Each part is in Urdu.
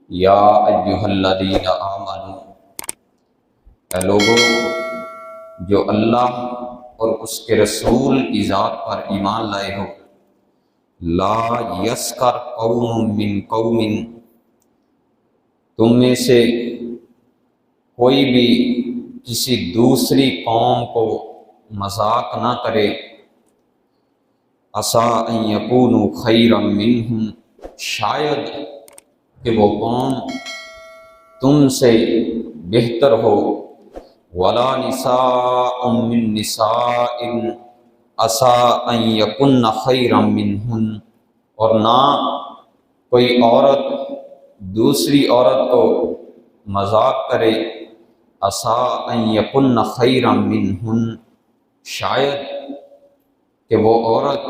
یا ایہا الذین آمنوا، اے لوگو جو اللہ اور اس کے رسول کی ذات پر ایمان لائے ہو، لا یسخر قوم من قوم، تم میں سے کوئی بھی کسی دوسری قوم کو مذاق نہ کرے، عسیٰ ان یکونوا خیرا منہم، شاید کہ وہ قوم تم سے بہتر ہو، ولا نساء من نساء عسیٰ ان یکن خیرا منہن، اور نہ کوئی عورت دوسری عورت کو مذاق کرے، عسیٰ ان یکن خیرا منہن، شاید کہ وہ عورت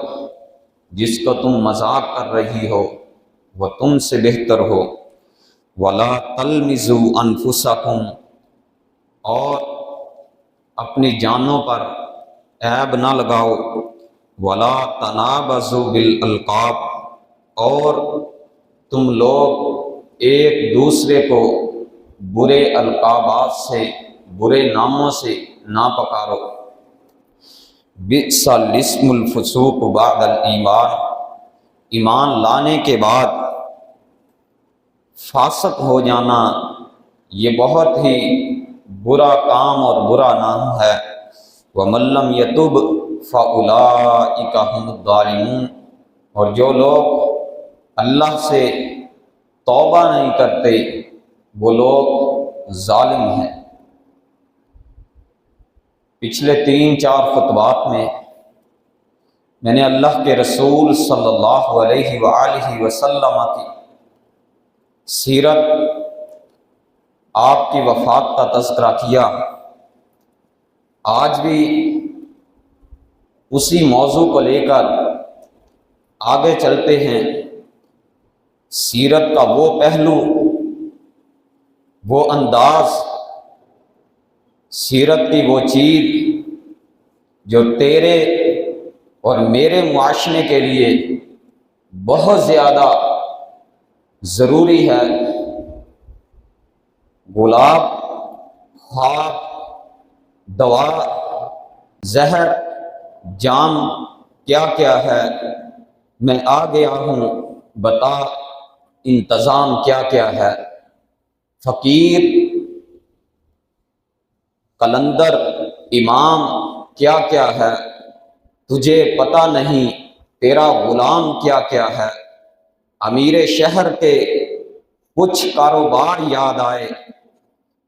جس کو تم مذاق کر رہی ہو وہ تم سے بہتر ہو، ولا تلمزوا انفسکم، اور اپنی جانوں پر عیب نہ لگاؤ، ولا تنابزوا بالالقاب، اور تم لوگ ایک دوسرے کو برے القابات سے، برے ناموں سے نہ پکارو، بئس الاسم الفسوق بعد الایمان، ایمان لانے کے بعد فاسق ہو جانا یہ بہت ہی برا کام اور برا نام ہے، وَمَن لَّمْ يَتُبْ فَأُولَٰئِكَ هُمُ الظَّالِمُونَ، اور جو لوگ اللہ سے توبہ نہیں کرتے وہ لوگ ظالم ہیں۔ پچھلے 3-4 خطبات میں نے اللہ کے رسول صلی اللہ علیہ وآلہ وسلم کی سیرت، آپ کی وفات کا تذکرہ کیا۔ آج بھی اسی موضوع کو لے کر آگے چلتے ہیں۔ سیرت کا وہ پہلو، وہ انداز، سیرت کی وہ چیز جو تیرے اور میرے معاشرے کے لیے بہت زیادہ ضروری ہے۔ گلاب، خواب، دوا، زہر، جام کیا کیا ہے، میں آ گیا ہوں، بتا انتظام کیا کیا ہے۔ فقیر، قلندر، امام کیا کیا ہے، تجھے پتہ نہیں، تیرا غلام کیا کیا ہے۔ امیر شہر کے کچھ کاروبار یاد آئے،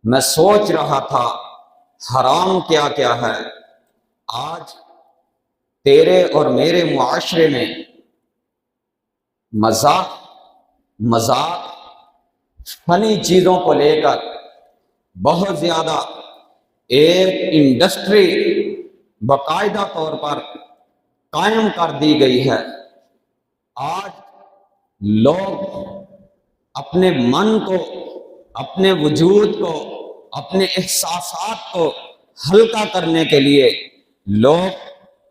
میں سوچ رہا تھا حرام کیا کیا ہے۔ آج تیرے اور میرے معاشرے میں مذاق فنی چیزوں کو لے کر بہت زیادہ ایک انڈسٹری باقاعدہ طور پر قائم کر دی گئی ہے۔ آج لوگ اپنے من کو، اپنے وجود کو، اپنے احساسات کو ہلکا کرنے کے لیے لوگ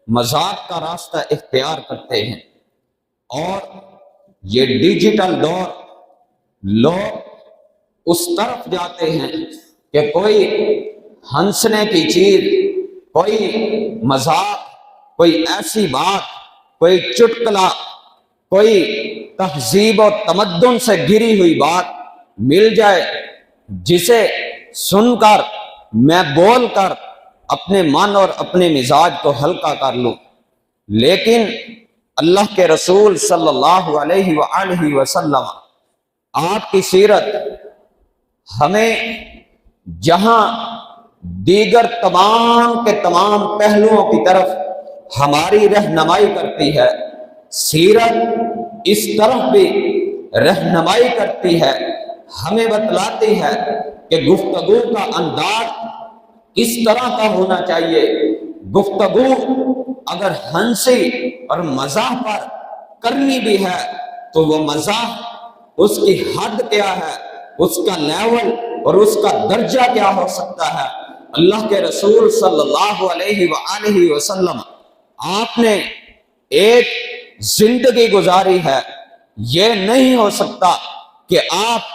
مذاق کا راستہ اختیار کرتے ہیں، اور یہ ڈیجیٹل دور، لوگ اس طرف جاتے ہیں کہ کوئی ہنسنے کی چیز، کوئی مذاق، کوئی ایسی بات، کوئی چٹکلا، کوئی تہذیب و تمدن سے گری ہوئی بات مل جائے جسے سن کر میں بول کر اپنے من اور اپنے مزاج کو ہلکا کر لوں۔ لیکن اللہ کے رسول صلی اللہ علیہ وآلہ وسلم، آپ کی سیرت ہمیں جہاں دیگر تمام کے تمام پہلوؤں کی طرف ہماری رہنمائی کرتی ہے، سیرت اس طرف بھی رہنمائی کرتی ہے، ہمیں بتلاتی ہے کہ گفتگو کا انداز اس طرح کا ہونا چاہیے۔ گفتگو اگر ہنسی اور مزاح پر کرنی بھی ہے تو وہ مزاح، اس کی حد کیا ہے، اس کا لیول اور اس کا درجہ کیا ہو سکتا ہے۔ اللہ کے رسول صلی اللہ علیہ وآلہ وسلم، آپ نے ایک زندگی گزاری ہے، یہ نہیں ہو سکتا کہ آپ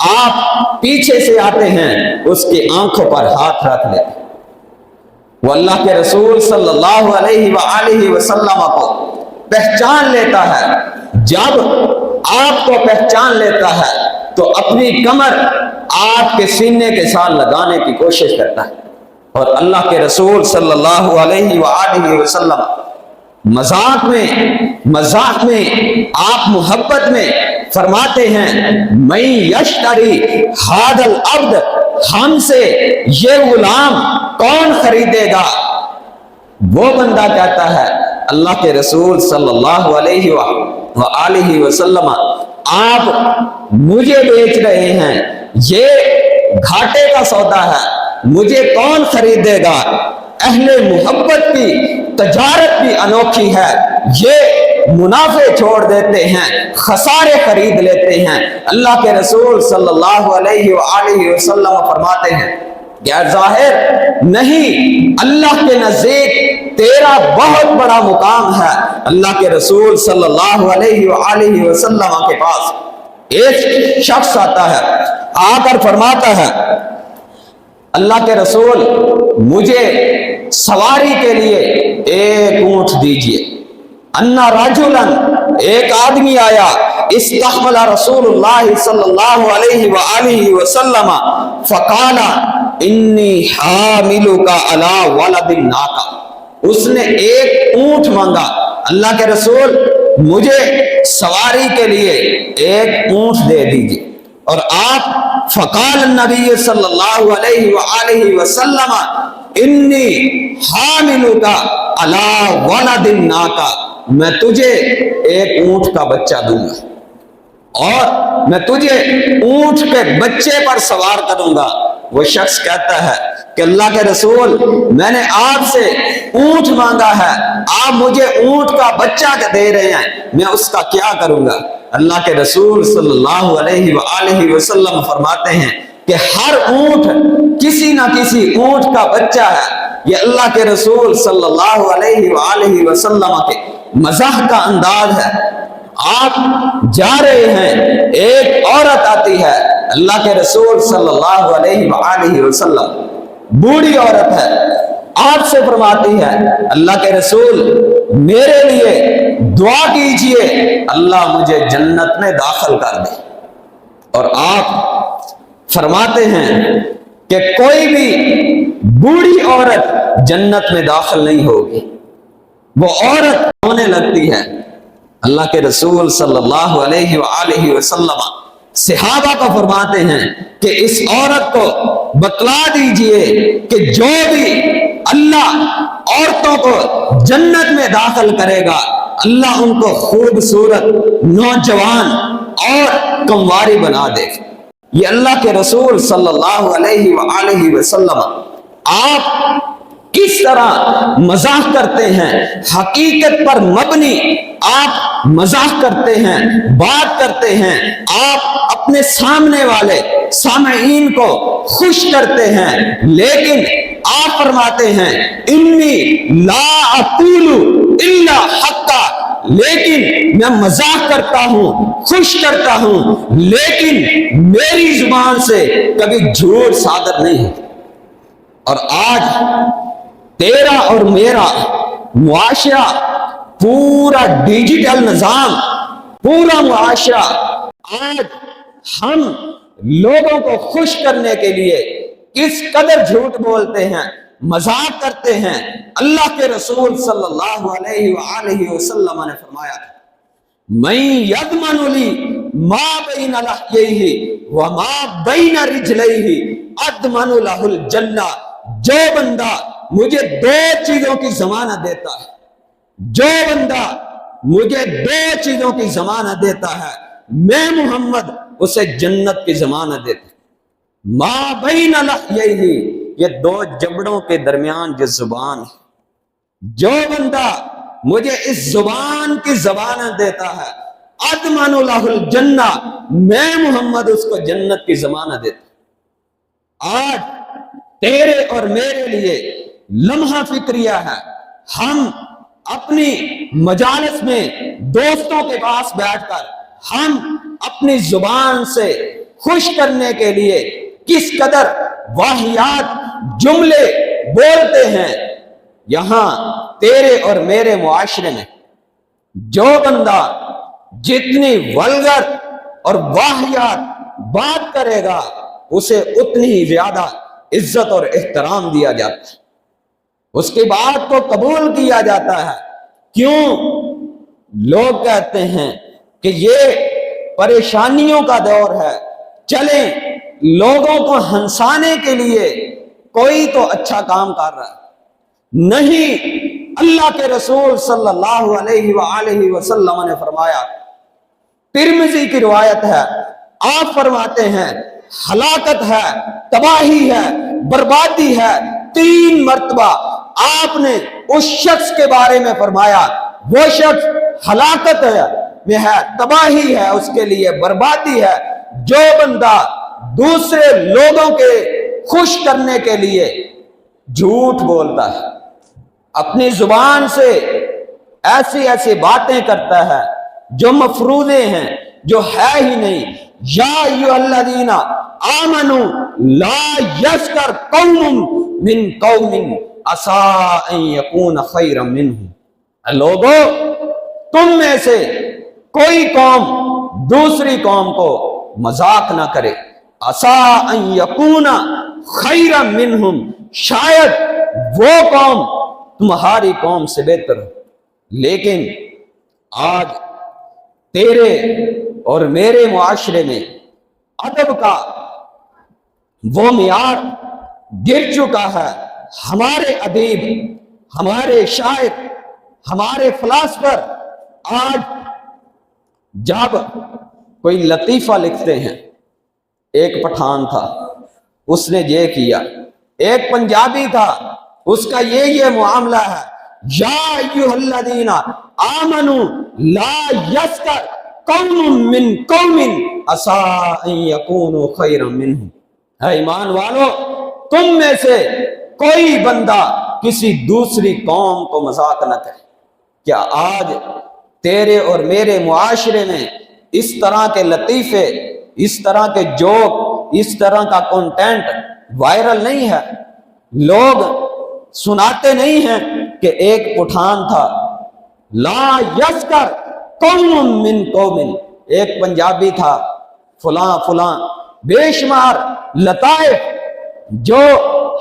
آپ پیچھے سے آتے ہیں اس کی آنکھوں پر ہاتھ رکھ لیتے ہیں۔ وہ اللہ کے رسول صلی اللہ علیہ وآلہ وسلم کو پہچان لیتا ہے۔ جب آپ کو پہچان لیتا ہے تو اپنی کمر آپ کے سینے کے ساتھ لگانے کی کوشش کرتا ہے، اور اللہ کے رسول صلی اللہ علیہ وآلہ وسلم مذاق میں آپ محبت میں فرماتے ہیں میں یشتری ھذا العبد، ہم سے یہ غلام کون خریدے گا؟ وہ بندہ کہتا ہے اللہ کے رسول صلی اللہ علیہ وآلہ وسلم آپ مجھے بیچ رہے ہیں، یہ گھاٹے کا سودا ہے، مجھے کون خریدے گا؟ اہل محبت کی تجارت بھی انوکھی ہے، یہ منافع چھوڑ دیتے ہیں، خسارے خرید لیتے ہیں۔ اللہ کے رسول صلی اللہ علیہ وآلہ وسلم فرماتے ہیں کیا ظاہر نہیں، اللہ کے نزدیک تیرا بہت بڑا مقام ہے۔ اللہ کے رسول صلی اللہ علیہ وآلہ وسلم کے پاس ایک شخص آتا ہے، آ کر فرماتا ہے اللہ کے رسول مجھے سواری کے لیے ایک اونٹ دیجئے۔ انا رجلن، ایک آدمی آیا، استحمل رسول اللہ صلی اللہ علیہ وآلہ وسلم فقال انی حاملک علی ولد الناقہ، اس نے ایک اونٹ مانگا، اللہ کے رسول مجھے سواری کے لیے ایک اونٹ دے دیجئے، اور آپ فقال النبی صلی اللہ علیہ وآلہ وسلم انی حاملک علی ولد الناقہ، میں تجھے ایک اونٹ کا بچہ دوں گا اور میں تجھے اونٹ کے بچے پر سوار کروں گا۔ وہ شخص کہتا ہے کہ اللہ کے رسول میں نے آپ سے اونٹ مانگا ہے، آپ مجھے اونٹ کا بچہ دے رہے ہیں، میں اس کا کیا کروں گا؟ اللہ کے رسول صلی اللہ علیہ وآلہ وسلم فرماتے ہیں کہ ہر اونٹ کسی نہ کسی اونٹ کا بچہ ہے۔ یہ اللہ کے رسول صلی اللہ علیہ وآلہ وسلم کے مزاح کا انداز ہے۔ آپ جا رہے ہیں، ایک عورت آتی ہے، اللہ کے رسول صلی اللہ علیہ وآلہ وسلم بوڑھی عورت ہے، آپ سے فرماتی ہے اللہ کے رسول میرے لیے دعا کیجئے اللہ مجھے جنت میں داخل کر دے، اور آپ فرماتے ہیں کہ کوئی بھی بوڑھی عورت جنت میں داخل نہیں ہوگی۔ وہ عورت ہونے لگتی ہے، اللہ کے رسول صلی اللہ علیہ وآلہ وسلم صحابہ کو فرماتے ہیں کہ اس عورت کو بتلا دیجئے کہ جو بھی اللہ عورتوں کو جنت میں داخل کرے گا اللہ ان کو خوبصورت، نوجوان اور کمواری بنا دے۔ یہ اللہ کے رسول صلی اللہ علیہ وآلہ وسلم آپ کس طرح مزاح کرتے ہیں، حقیقت پر مبنی آپ مزاح کرتے ہیں، بات کرتے ہیں، آپ اپنے سامنے والے سامعین کو خوش کرتے ہیں، لیکن آپ فرماتے ہیں انی لا اقول الا حقا، لیکن میں مزاح کرتا ہوں، خوش کرتا ہوں، لیکن میری زبان سے کبھی جھوٹ صادر نہیں ہوتا۔ اور آج تیرا اور میرا معاشرہ پورا ڈیجیٹل نظام، پورا معاشرہ، آج ہم لوگوں کو خوش کرنے کے لیے کس قدر جھوٹ بولتے ہیں، مذاق کرتے ہیں۔ اللہ کے رسول صلی اللہ علیہ وآلہ وسلم نے فرمایا من یضمن لی ما بین لحییہ وما بین رجلیہ اضمن لہ الجنہ، جو بندہ مجھے دو چیزوں کی ضمانت دیتا ہے، جو بندہ مجھے دو چیزوں کی ضمانت دیتا ہے میں محمد اسے جنت کی ضمانت دیتا ہوں۔ ما بین لحییہ، یہ دو جبڑوں کے درمیان جو زبان ہے، جو بندہ مجھے اس زبان کی ضمانت دیتا ہے اضمن لہ الجنہ، میں محمد اس کو جنت کی ضمانت دیتا ہوں۔ آج تیرے اور میرے لیے لمحہ فکریہ ہے، ہم اپنی مجالس میں دوستوں کے پاس بیٹھ کر ہم اپنی زبان سے خوش کرنے کے لیے کس قدر واہیات جملے بولتے ہیں۔ یہاں تیرے اور میرے معاشرے میں جو بندہ جتنی ولگر اور واہیات بات کرے گا اسے اتنی ہی زیادہ عزت اور احترام دیا جاتا ہے، اس کی بات کو قبول کیا جاتا ہے۔ کیوں؟ لوگ کہتے ہیں کہ یہ پریشانیوں کا دور ہے، چلیں لوگوں کو ہنسانے کے لیے کوئی تو اچھا کام کر رہا ہے۔ نہیں، اللہ کے رسول صلی اللہ علیہ وآلہ وسلم نے فرمایا، ترمذی کی روایت ہے، آپ فرماتے ہیں ہلاکت ہے، تباہی ہے، بربادی ہے، 3 مرتبہ آپ نے اس شخص کے بارے میں فرمایا، وہ شخص ہلاکت میں ہے، تباہی ہے اس کے لیے، بربادی ہے، جو بندہ دوسرے لوگوں کے خوش کرنے کے لیے جھوٹ بولتا ہے، اپنی زبان سے ایسی ایسی باتیں کرتا ہے جو مفروضے ہیں، جو ہے ہی نہیں۔ یا ایھا الذین آمنوا لا یسخر قوم من قوم عسیٰ ان یکون خیرا منہم، لوگو تم میں سے کوئی قوم دوسری قوم کو مذاق نہ کرے، عسیٰ ان یکون خیرا منہم، شاید وہ قوم تمہاری قوم سے بہتر ہو۔ لیکن آج تیرے اور میرے معاشرے میں ادب کا وہ معیار گر چکا ہے۔ ہمارے ادیب، ہمارے شاعر، ہمارے فلاسفر آج جب کوئی لطیفہ لکھتے ہیں، ایک پٹھان تھا اس نے یہ کیا، ایک پنجابی تھا اس کا یہ معاملہ ہے، یا ایھا الذین آمنوا لا یسخر قوم من قوم عسیٰ ان یکونوا خیرا منہم، ہے ایمان والو تم میں سے کوئی بندہ کسی دوسری قوم کو مذاق نہ کرے۔ کیا آج تیرے اور میرے معاشرے میں اس طرح کے لطیفے، اس طرح کے جوک، اس طرح کا کنٹینٹ وائرل نہیں ہے؟ لوگ سناتے نہیں ہیں کہ ایک پٹھان تھا، لا یسخر قوم من قوم، ایک پنجابی تھا، فلاں فلاں، بے شمار لطائف جو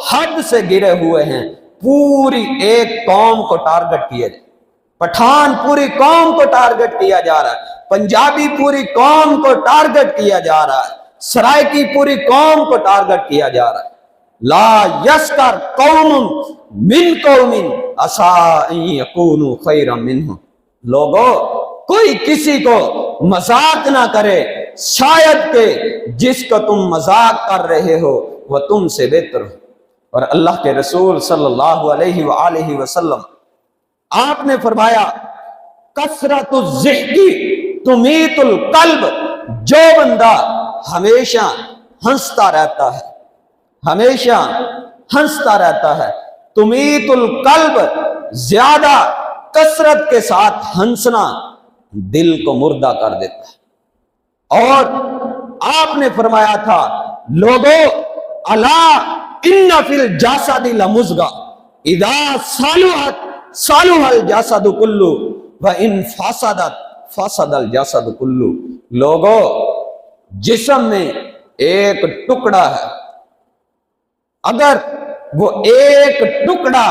حد سے گرے ہوئے ہیں، پوری ایک قوم کو ٹارگٹ کیا جائے، پٹھان پوری قوم کو ٹارگٹ کیا جا رہا ہے، پنجابی پوری قوم کو ٹارگٹ کیا جا رہا ہے، سرائکی پوری قوم کو ٹارگٹ کیا جا رہا ہے۔ لا یسخر قوم من قوم عسیٰ ان یکونوا خیرا منہم، لوگو کوئی کسی کو مذاق نہ کرے، شاید کہ جس کو تم مذاق کر رہے ہو وہ تم سے بہتر ہو۔ اور اللہ کے رسول صلی اللہ علیہ وآلہ وسلم آپ نے فرمایا، کثرت الضحک تمیت القلب، جو بندہ ہمیشہ ہنستا رہتا ہے، ہمیشہ ہنستا رہتا ہے، تمیت القلب، زیادہ کثرت کے ساتھ ہنسنا دل کو مردہ کر دیتا ہے۔ اور آپ نے فرمایا تھا، لوگو الا ان فی الجسد لمضغہ اذا صلحت صلح الجسد کلہ وان فسدت فسد الجسد کلہ، لوگو جسم میں ایک ٹکڑا ہے، اگر وہ ایک ٹکڑا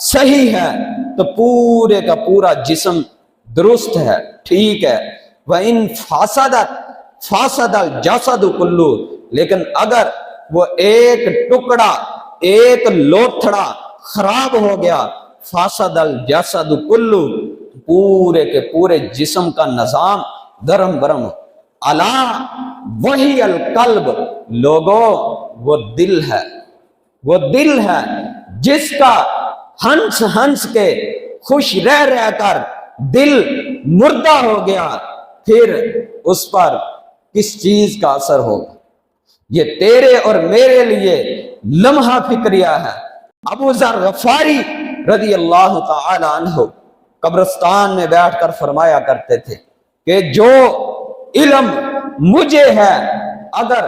صحیح ہے تو پورے کا پورا جسم درست ہے، ٹھیک ہے۔ وَإِن فَسَدَتْ فَسَدَ الْجَسَدُ كُلُّهُ، لیکن اگر وہ ایک ٹکڑا، ایک لوتھڑا خراب ہو گیا، فَسَدَ الْجَسَدُ كُلُّهُ، پورے کے پورے جسم کا نظام درم برم۔ الا وہی القلب، لوگو وہ دل ہے، وہ دل ہے جس کا ہنس ہنس کے، خوش رہ رہ کر دل مردہ ہو گیا، پھر اس پر کس چیز کا اثر ہوگا؟ یہ تیرے اور میرے لیے لمحہ فکریہ ہے۔ ابو ذر غفاری رضی اللہ تعالی عنہ قبرستان میں بیٹھ کر فرمایا کرتے تھے کہ جو علم مجھے ہے اگر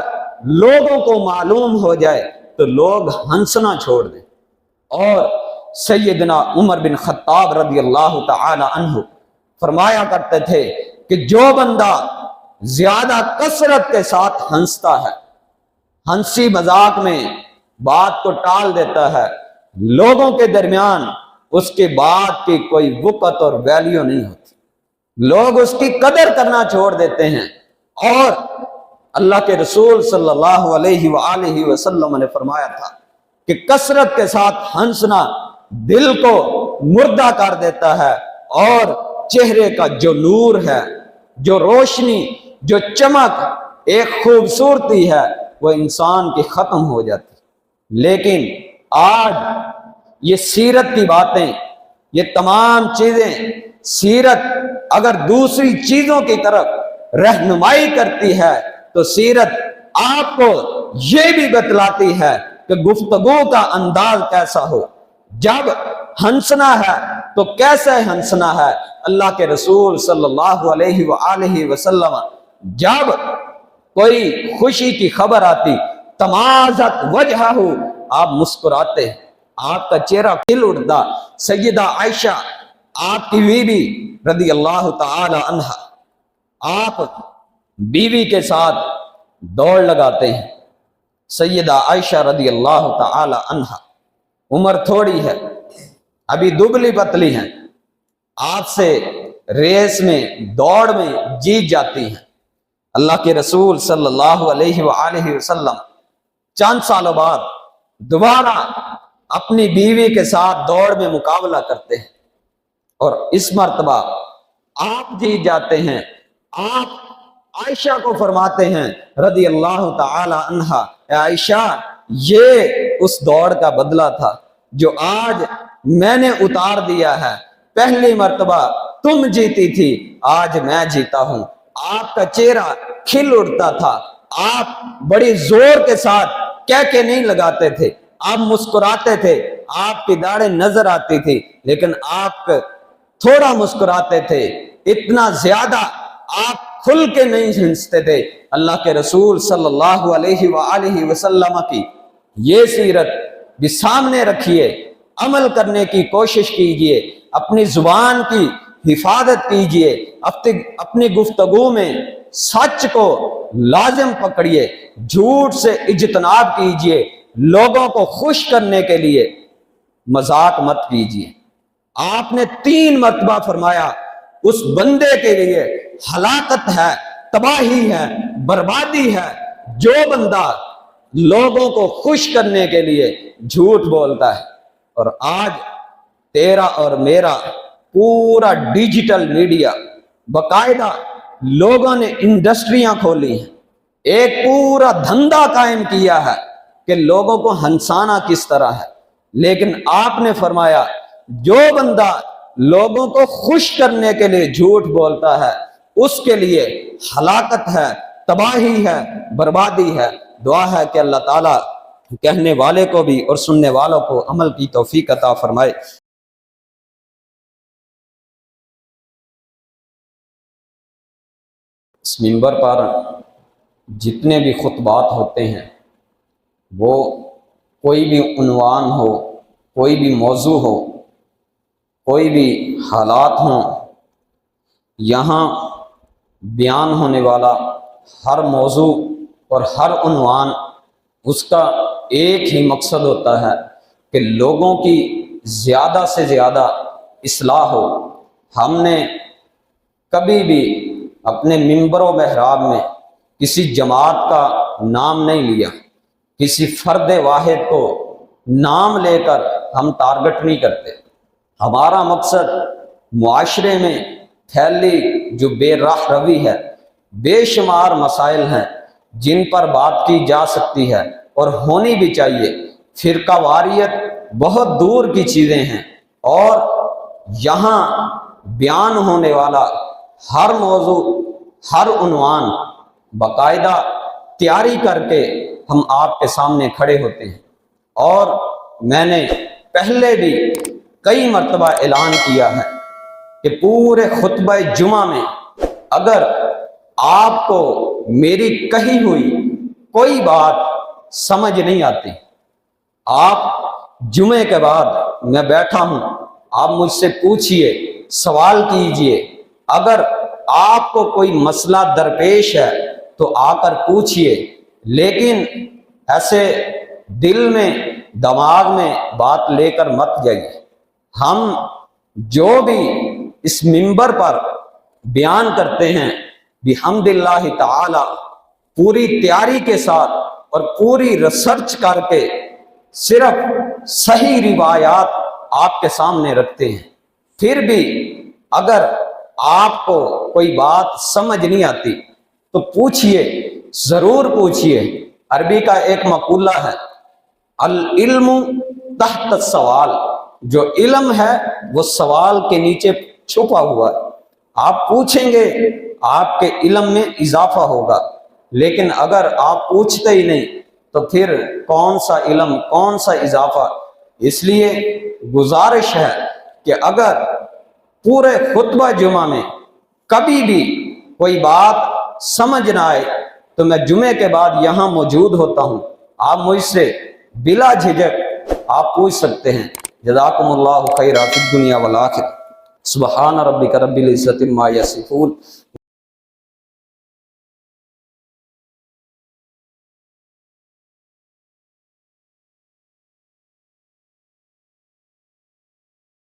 لوگوں کو معلوم ہو جائے تو لوگ ہنسنا چھوڑ دیں۔ اور سیدنا عمر بن خطاب رضی اللہ تعالی عنہ فرمایا کرتے تھے کہ جو بندہ زیادہ کثرت کے ساتھ ہنستا ہے، ہنسی مذاق میں بات کو ٹال دیتا ہے، لوگوں کے درمیان اس کی بات کی کوئی وقت اور ویلیو نہیں ہوتی، لوگ اس کی قدر کرنا چھوڑ دیتے ہیں۔ اور اللہ کے رسول صلی اللہ علیہ وآلہ وسلم نے فرمایا تھا کہ کثرت کے ساتھ ہنسنا دل کو مردہ کر دیتا ہے، اور چہرے کا جو نور ہے، جو روشنی، جو چمک، ایک خوبصورتی ہے، وہ انسان کی ختم ہو جاتی۔ لیکن آج یہ سیرت کی باتیں، یہ تمام چیزیں، سیرت اگر دوسری چیزوں کی طرف رہنمائی کرتی ہے تو سیرت آپ کو یہ بھی بتلاتی ہے کہ گفتگو کا انداز کیسا ہو، جب ہنسنا ہے تو کیسے ہنسنا ہے۔ اللہ کے رسول صلی اللہ علیہ وآلہ وسلم جب کوئی خوشی کی خبر آتی، تمازت وجہہ، آپ مسکراتے، آپ کا چہرہ کھل اٹھتا۔ سیدہ عائشہ آپ کی بیوی رضی اللہ تعالی عنہا، آپ بیوی کے ساتھ دوڑ لگاتے ہیں۔ سیدہ عائشہ رضی اللہ تعالی عنہا، عمر تھوڑی ہے، ابھی دبلی پتلی ہیں، آپ سے ریس میں، دوڑ میں جیت جاتی ہیں۔ اللہ کے رسول صلی اللہ علیہ وآلہ وسلم چند سالوں بعد دوبارہ اپنی بیوی کے ساتھ دوڑ میں مقابلہ کرتے ہیں، اور اس مرتبہ آپ جیت جاتے ہیں۔ آپ عائشہ کو فرماتے ہیں رضی اللہ تعالی عنہا، اے عائشہ، یہ اس دوڑ کا بدلہ تھا جو آج میں نے اتار دیا ہے۔ پہلی مرتبہ تم جیتی تھی، آج میں جیتا ہوں۔ آپ کا چہرہ کھل اٹھتا تھا، آپ بڑی زور کے ساتھ کہہ نہیں لگاتے تھے، آپ مسکراتے تھے، آپ کی داڑھیں نظر آتی تھی، لیکن آپ تھوڑا مسکراتے تھے، اتنا زیادہ آپ کھل کے نہیں ہنستے تھے۔ اللہ کے رسول صلی اللہ علیہ وآلہ وسلم کی یہ سیرت بھی سامنے رکھیے، عمل کرنے کی کوشش کیجئے، اپنی زبان کی حفاظت کیجئے، اپنی گفتگو میں سچ کو لازم پکڑیے، جھوٹ سے اجتناب کیجئے، لوگوں کو خوش کرنے کے لیے مذاق مت کیجئے۔ آپ نے 3 مرتبہ فرمایا اس بندے کے لیے ہلاکت ہے، تباہی ہے، بربادی ہے جو بندہ لوگوں کو خوش کرنے کے لیے جھوٹ بولتا ہے۔ اور آج تیرا اور میرا پورا ڈیجیٹل میڈیا، باقاعدہ لوگوں نے انڈسٹریاں کھولی ہیں، ایک پورا دھندا قائم کیا ہے کہ لوگوں کو ہنسانا کس طرح ہے۔ لیکن آپ نے فرمایا جو بندہ لوگوں کو خوش کرنے کے لیے جھوٹ بولتا ہے اس کے لیے ہلاکت ہے، تباہی ہے، بربادی ہے۔ دعا ہے کہ اللہ تعالیٰ کہنے والے کو بھی اور سننے والوں کو عمل کی توفیق عطا فرمائے۔ اس منبر پر جتنے بھی خطبات ہوتے ہیں وہ کوئی بھی عنوان ہو، کوئی بھی موضوع ہو، کوئی بھی حالات ہوں، یہاں بیان ہونے والا ہر موضوع اور ہر عنوان اس کا ایک ہی مقصد ہوتا ہے کہ لوگوں کی زیادہ سے زیادہ اصلاح ہو۔ ہم نے کبھی بھی اپنے منبر و محراب میں کسی جماعت کا نام نہیں لیا، کسی فرد واحد کو نام لے کر ہم ٹارگٹ نہیں کرتے۔ ہمارا مقصد معاشرے میں پھیلی جو بے راہ روی ہے، بے شمار مسائل ہیں جن پر بات کی جا سکتی ہے اور ہونی بھی چاہیے۔ فرقہ واریت بہت دور کی چیزیں ہیں، اور یہاں بیان ہونے والا ہر موضوع، ہر عنوان باقاعدہ تیاری کر کے ہم آپ کے سامنے کھڑے ہوتے ہیں۔ اور میں نے پہلے بھی کئی مرتبہ اعلان کیا ہے کہ پورے خطبہ جمعہ میں اگر آپ کو میری کہی ہوئی کوئی بات سمجھ نہیں آتی، آپ جمعے کے بعد میں بیٹھا ہوں، آپ مجھ سے پوچھئے، سوال کیجئے، اگر آپ کو کوئی مسئلہ درپیش ہے تو آ کر پوچھئے، لیکن ایسے دل میں دماغ میں بات لے کر مت جائیے۔ ہم جو بھی اس منبر پر بیان کرتے ہیں بحمد اللہ تعالی پوری تیاری کے ساتھ اور پوری ریسرچ کر کے صرف صحیح روایات آپ کے سامنے رکھتے ہیں۔ پھر بھی اگر آپ کو کوئی بات سمجھ نہیں آتی تو پوچھئے، ضرور پوچھئے۔ عربی کا ایک مقولہ ہے، العلم تحت السوال، جو علم ہے وہ سوال کے نیچے چھپا ہوا ہے۔ آپ پوچھیں گے آپ کے علم میں اضافہ ہوگا، لیکن اگر آپ پوچھتے ہی نہیں تو پھر کون سا علم، کون سا اضافہ۔ اس لیے گزارش ہے کہ اگر پورے خطبہ جمعہ میں کبھی بھی کوئی بات سمجھ نہ آئے تو میں جمعے کے بعد یہاں موجود ہوتا ہوں، آپ مجھ سے بلا جھجک آپ پوچھ سکتے ہیں۔ جزاکم اللہ خیرا فی الدنیا والآخرہ۔ سبحان ربک رب العزۃ عما یصفون